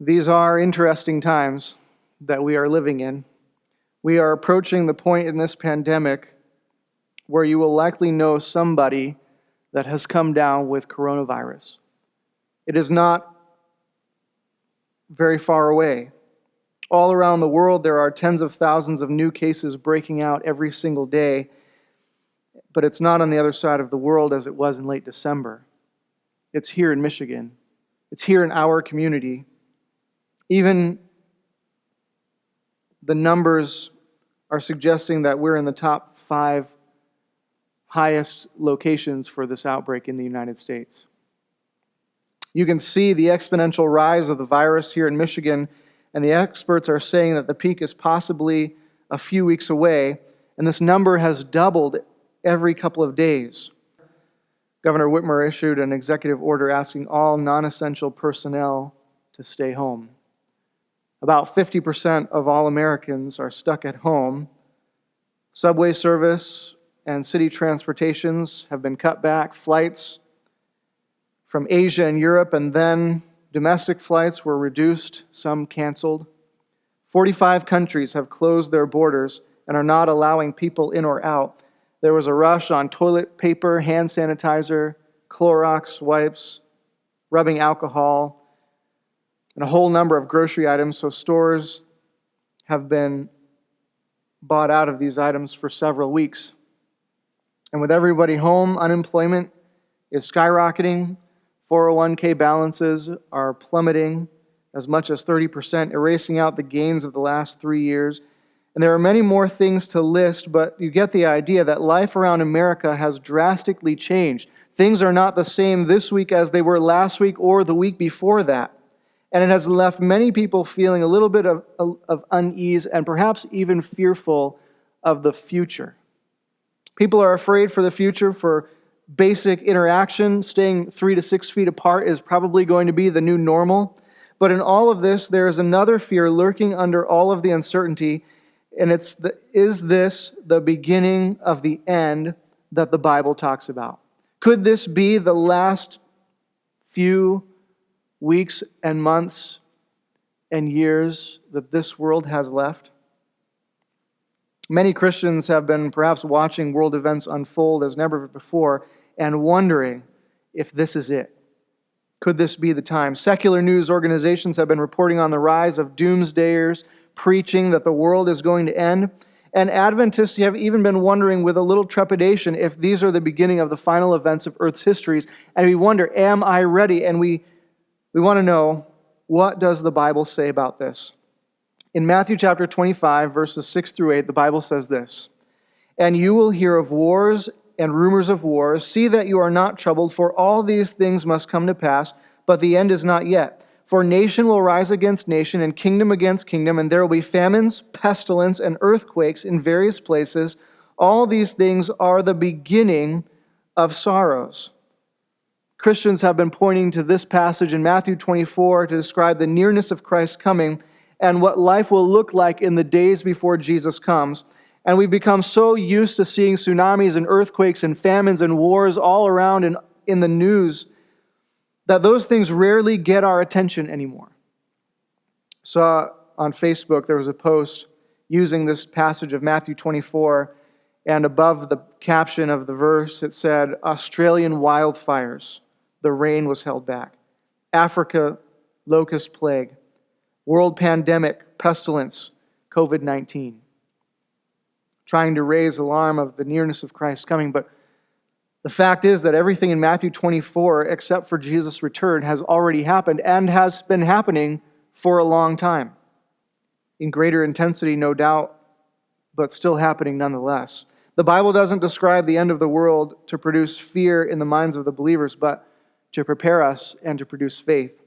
These are interesting times that we are living in. We are approaching the point in this pandemic where you will likely know somebody that has come down with coronavirus. It is not very far away. All around the world, there are tens of thousands of new cases breaking out every single day, but it's not on the other side of the world as it was in late December. It's here in Michigan. It's here in our community. Even the numbers are suggesting that we're in the top 5 highest locations for this outbreak in the United States. You can see the exponential rise of the virus here in Michigan, and the experts are saying that the peak is possibly a few weeks away, and this number has doubled every couple of days. Governor Whitmer issued an executive order asking all non-essential personnel to stay home. About 50% of all Americans are stuck at home. Subway service and city transportations have been cut back. Flights from Asia and Europe and then domestic flights were reduced, some canceled. 45 countries have closed their borders and are not allowing people in or out. There was a rush on toilet paper, hand sanitizer, Clorox wipes, rubbing alcohol, and a whole number of grocery items, so stores have been bought out of these items for several weeks. And with everybody home, unemployment is skyrocketing. 401k balances are plummeting as much as 30%, erasing out the gains of the last 3 years. And there are many more things to list, but you get the idea that life around America has drastically changed. Things are not the same this week as they were last week or the week before that. And it has left many people feeling a little bit of unease and perhaps even fearful of the future. People are afraid for the future, for basic interaction. Staying 3 to 6 feet apart is probably going to be the new normal. But in all of this, there is another fear lurking under all of the uncertainty, and is this the beginning of the end that the Bible talks about? Could this be the last few weeks and months and years that this world has left? Many Christians have been perhaps watching world events unfold as never before and wondering if this is it. Could this be the time? Secular news organizations have been reporting on the rise of doomsdayers, preaching that the world is going to end. And Adventists have even been wondering with a little trepidation if these are the beginning of the final events of Earth's histories. And we wonder, am I ready? And we want to know, what does the Bible say about this? In Matthew chapter 25, verses 6 through 8, the Bible says this, "And you will hear of wars and rumors of wars. See that you are not troubled, for all these things must come to pass, but the end is not yet. For nation will rise against nation, and kingdom against kingdom, and there will be famines, pestilence, and earthquakes in various places. All these things are the beginning of sorrows." Christians have been pointing to this passage in Matthew 24 to describe the nearness of Christ's coming and what life will look like in the days before Jesus comes. And we've become so used to seeing tsunamis and earthquakes and famines and wars all around and in the news that those things rarely get our attention anymore. Saw on Facebook there was a post using this passage of Matthew 24, and above the caption of the verse it said, "Australian wildfires, the rain was held back. Africa, locust plague. World pandemic, pestilence, COVID-19. Trying to raise alarm of the nearness of Christ's coming. But the fact is that everything in Matthew 24, except for Jesus' return, has already happened and has been happening for a long time. In greater intensity, no doubt, but still happening nonetheless. The Bible doesn't describe the end of the world to produce fear in the minds of the believers, but to prepare us and to produce faith.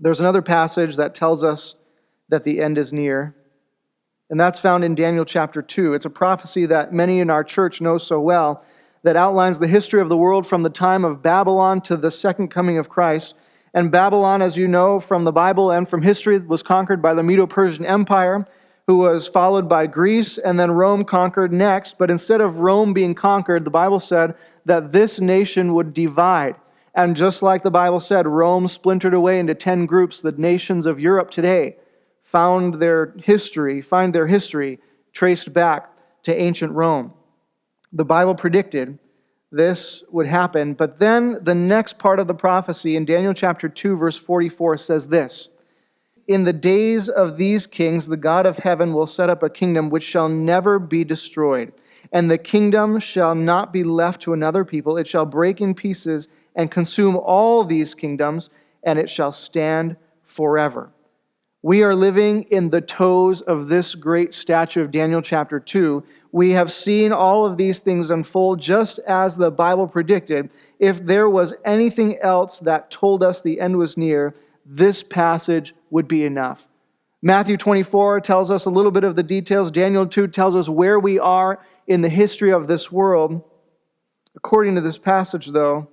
There's another passage that tells us that the end is near, and that's found in Daniel chapter 2. It's a prophecy that many in our church know so well that outlines the history of the world from the time of Babylon to the second coming of Christ. And Babylon, as you know from the Bible and from history, was conquered by the Medo-Persian Empire, who was followed by Greece, and then Rome conquered next. But instead of Rome being conquered, the Bible said that this nation would divide. And just like the Bible said, Rome splintered away into 10 groups. The nations of Europe today find their history traced back to ancient Rome. The Bible predicted this would happen, but then the next part of the prophecy in Daniel chapter 2, verse 44 says this: "In the days of these kings, the God of heaven will set up a kingdom which shall never be destroyed. And the kingdom shall not be left to another people. It shall break in pieces and consume all these kingdoms, and it shall stand forever." We are living in the toes of this great statue of Daniel chapter 2. We have seen all of these things unfold just as the Bible predicted. If there was anything else that told us the end was near, this passage would be enough. Matthew 24 tells us a little bit of the details. Daniel 2 tells us where we are in the history of this world. According to this passage, though,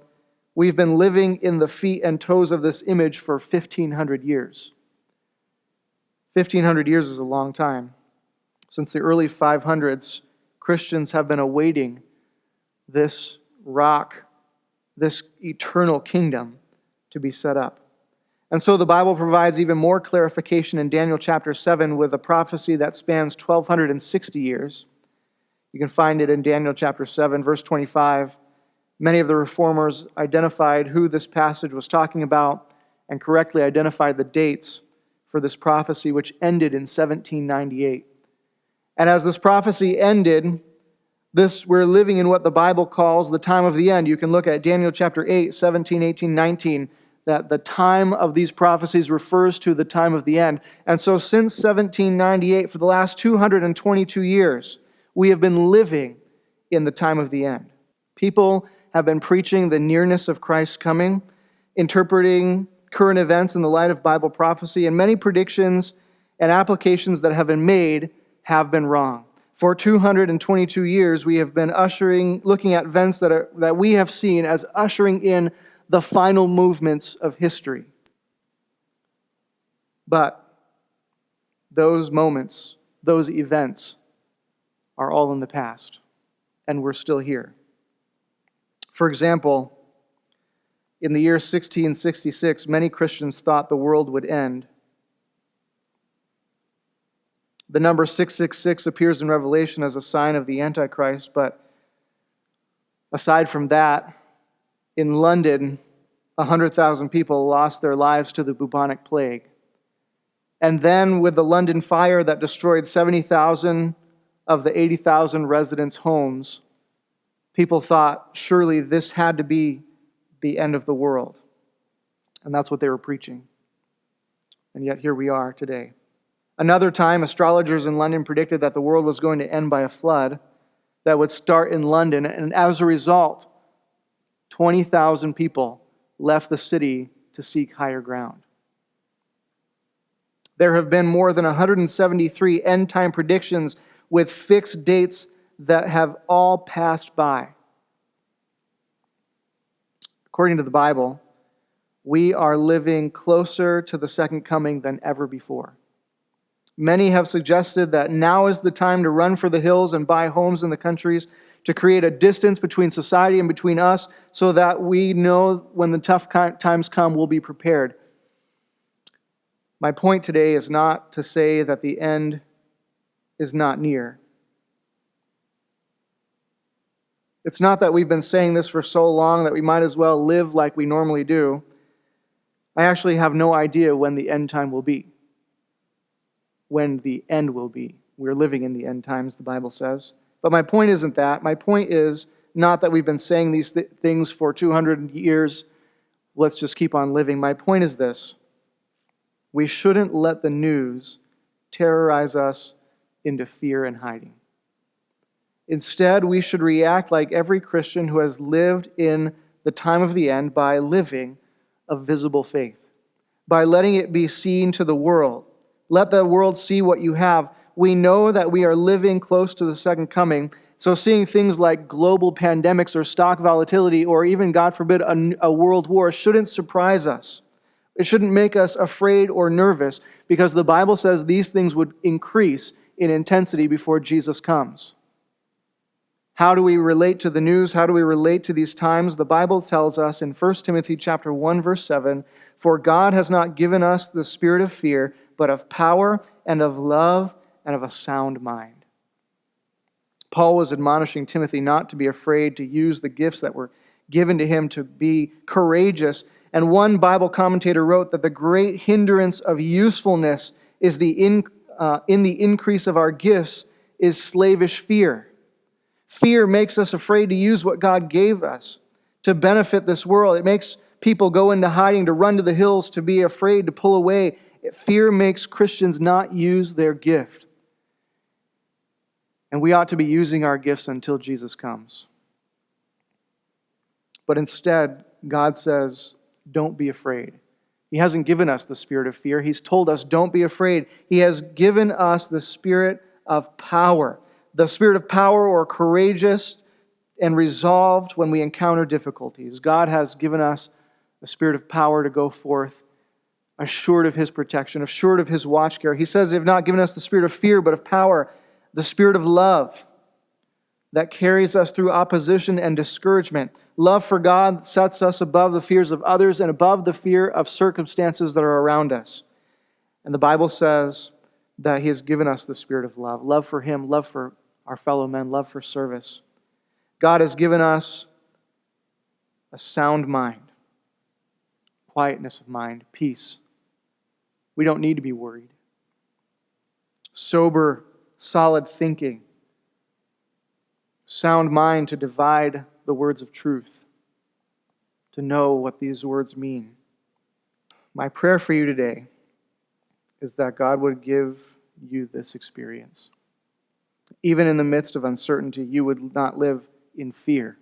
we've been living in the feet and toes of this image for 1,500 years. 1,500 years is a long time. Since the early 500s, Christians have been awaiting this rock, this eternal kingdom to be set up. And so the Bible provides even more clarification in Daniel chapter 7 with a prophecy that spans 1,260 years. You can find it in Daniel chapter 7, verse 25. Many of the reformers identified who this passage was talking about and correctly identified the dates for this prophecy, which ended in 1798. And as this prophecy ended, we're living in what the Bible calls the time of the end. You can look at Daniel chapter 8, 17, 18, 19, that the time of these prophecies refers to the time of the end. And so since 1798, for the last 222 years, we have been living in the time of the end. People have been preaching the nearness of Christ's coming, interpreting current events in the light of Bible prophecy, and many predictions and applications that have been made have been wrong. For 222 years, we have been looking at events that we have seen as ushering in the final movements of history. But those moments, those events, are all in the past, and we're still here. For example, in the year 1666, many Christians thought the world would end. The number 666 appears in Revelation as a sign of the Antichrist, but aside from that, in London, 100,000 people lost their lives to the bubonic plague. And then with the London fire that destroyed 70,000 of the 80,000 residents' homes, people thought surely this had to be the end of the world. And that's what they were preaching. And yet here we are today. Another time, astrologers in London predicted that the world was going to end by a flood that would start in London. And as a result, 20,000 people left the city to seek higher ground. There have been more than 173 end-time predictions with fixed dates that have all passed by. According to the Bible, we are living closer to the second coming than ever before. Many have suggested that now is the time to run for the hills and buy homes in the countries, to create a distance between society and between us so that we know when the tough times come, we'll be prepared. My point today is not to say that the end is not near. It's not that we've been saying this for so long that we might as well live like we normally do. I actually have no idea when the end time will be. When the end will be. We're living in the end times, the Bible says. But my point isn't that. My point is not that we've been saying these things for 200 years. Let's just keep on living. My point is this. We shouldn't let the news terrorize us into fear and hiding. Instead, we should react like every Christian who has lived in the time of the end by living a visible faith, by letting it be seen to the world. Let the world see what you have. We know that we are living close to the second coming, so seeing things like global pandemics or stock volatility or even, God forbid, a world war shouldn't surprise us. It shouldn't make us afraid or nervous because the Bible says these things would increase in intensity before Jesus comes. How do we relate to the news? How do we relate to these times? The Bible tells us in 1 Timothy chapter 1, verse 7, "For God has not given us the spirit of fear, but of power and of love and of a sound mind." Paul was admonishing Timothy not to be afraid to use the gifts that were given to him, to be courageous. And one Bible commentator wrote that the great hindrance of usefulness is in the increase of our gifts is slavish fear. Fear makes us afraid to use what God gave us to benefit this world. It makes people go into hiding, to run to the hills, to be afraid, to pull away. Fear makes Christians not use their gift. And we ought to be using our gifts until Jesus comes. But instead, God says, don't be afraid. He hasn't given us the spirit of fear. He's told us, don't be afraid. He has given us the spirit of power. The spirit of power, or courageous and resolved when we encounter difficulties. God has given us a spirit of power to go forth, assured of His protection, assured of His watch care. He says, He has not given us the spirit of fear, but of power, the spirit of love that carries us through opposition and discouragement. Love for God sets us above the fears of others and above the fear of circumstances that are around us. And the Bible says that He has given us the spirit of love. Love for Him, love for our fellow men, love for service. God has given us a sound mind, quietness of mind, peace. We don't need to be worried. Sober, solid thinking. Sound mind to divide the words of truth, to know what these words mean. My prayer for you today is that God would give you this experience. Even in the midst of uncertainty, you would not live in fear,